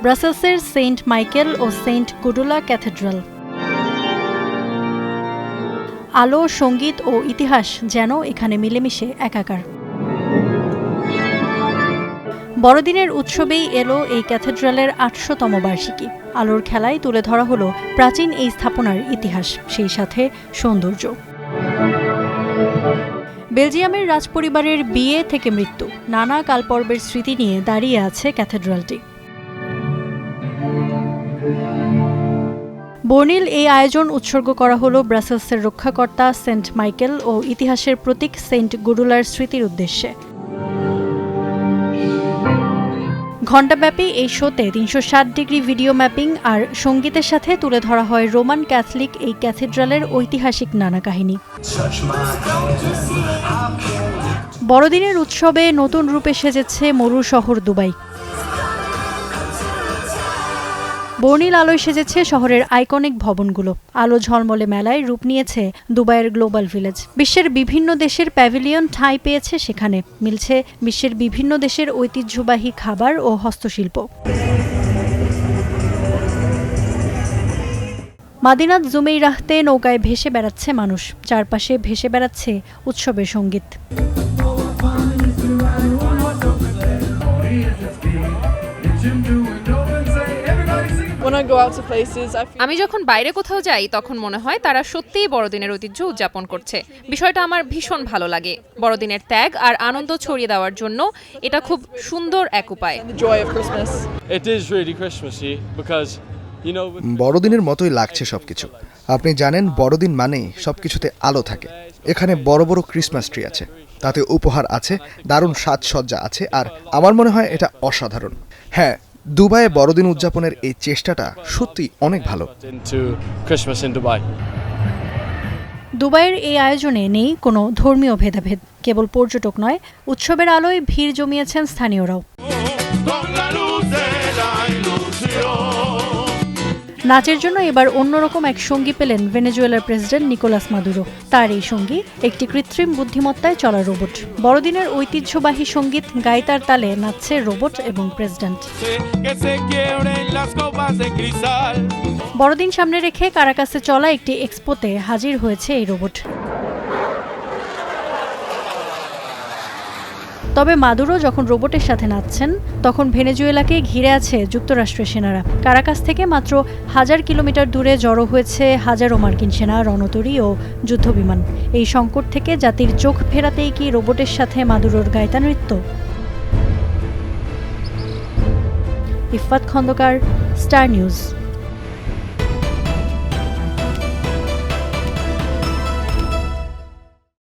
ব্রাসেলসের Saint Michael ও Saint গুডুলা cathedral. আলো, সঙ্গীত ও ইতিহাস যেন এখানে মিলেমিশে একাকার। বড়দিনের উৎসবেই এলো এই ক্যাথেড্রালের ৮০০তম বার্ষিকী। আলোর খেলায় তুলে ধরা হলো প্রাচীন এই স্থাপনার ইতিহাস, সেই সাথে সৌন্দর্য। বেলজিয়ামের রাজপরিবারের বিয়ে থেকে মৃত্যু, নানা কালপর্বের স্মৃতি নিয়ে দাঁড়িয়ে আছে ক্যাথেড্রালটি। বর্ণিল এই আয়োজন উৎসর্গ করা হলো ব্রাসেলসের রক্ষাকর্তা সেন্ট মাইকেল ও ইতিহাসের প্রতীক সেন্ট গুডুলার স্মৃতির উদ্দেশ্যে। ঘণ্টাব্যাপী এই শোতে ৩৬০ ডিগ্রি ভিডিও ম্যাপিং আর সঙ্গীতের সাথে তুলে ধরা হয় রোমান ক্যাথলিক এই ক্যাথেড্রালের ঐতিহাসিক নানা কাহিনী। বড়দিনের উৎসবে নতুন রূপে সেজেছে মরু শহর দুবাই। বর্ণিল আলোয় সেজেছে শহরের আইকনিক ভবনগুলো। আলো ঝলমলে মেলায় রূপ নিয়েছে দুবাইয়ের গ্লোবাল ভিলেজ। বিশ্বের বিভিন্ন দেশের প্যাভিলিয়ন ঠাঁই পেয়েছে সেখানে, মিলছে বিশ্বের বিভিন্ন দেশের ঐতিহ্যবাহী খাবার ও হস্তশিল্প। মাদিনাত জুমেইরাহতে নৌকায় ভেসে বেড়াচ্ছে মানুষ, চারপাশে ভেসে বেড়াচ্ছে উৎসবের সঙ্গীত। আমি যখন বাইরে কোথাও যাই তখন মনে হয় তারা সত্যিই বড়দিনের ঐতিহ্য উদযাপন করছে। বিষয়টা আমার ভীষণ ভালো লাগে। বড়দিনের ত্যাগ আর আনন্দ ছড়িয়ে দেওয়ার জন্য এটা খুব সুন্দর এক উপায়। বড়দিনের মতোই লাগছে সবকিছু। আপনি জানেন বড়দিন মানেই সবকিছুতে আলো থাকে। এখানে বড় বড় ক্রিসমাস ট্রি আছে, তাতে উপহার আছে, দারুণ সাজসজ্জা আছে, আর আমার মনে হয় এটা অসাধারণ। হ্যাঁ, দুবাইয়ে বড়দিন উদযাপনের এই চেষ্টাটা সত্যি অনেক ভালো। দুবাইয়ের এই আয়োজনে নেই কোনো ধর্মীয় ভেদাভেদ। কেবল পর্যটক নয়, উৎসবের আলোয় ভিড় জমিয়েছেন স্থানীয়রাও। নাচের জন্য এবার অন্যরকম এক সঙ্গী পেলেন ভেনেজুয়েলার প্রেসিডেন্ট নিকোলাস মাদুরো। তার এই সঙ্গী একটি কৃত্রিম বুদ্ধিমত্তায় চলা রোবট। বড়দিনের ঐতিহ্যবাহী সঙ্গীত গাইতার তালে নাচছে রোবট এবং প্রেসিডেন্ট। বড়দিন সামনে রেখে কারাকাসে চলা একটি এক্সপোতে হাজির হয়েছে এই রোবট। তবে মাদুরো যখন রোবটের সাথে নাচছেন, তখন ভেনেজুয়েলাকে ঘিরে আছে যুক্তরাষ্ট্রের সেনারা। কারাকাস থেকে মাত্র 1000 কিলোমিটার দূরে জড়ো হয়েছে হাজারো মার্কিন সেনা, রণতরী ও যুদ্ধবিমান। এই সংকট থেকে জাতির চোখ ফেরাতেই কি রোবটের সাথে মাদুরোর গাইতা নৃত্য? Iffat Khandakar, Star news.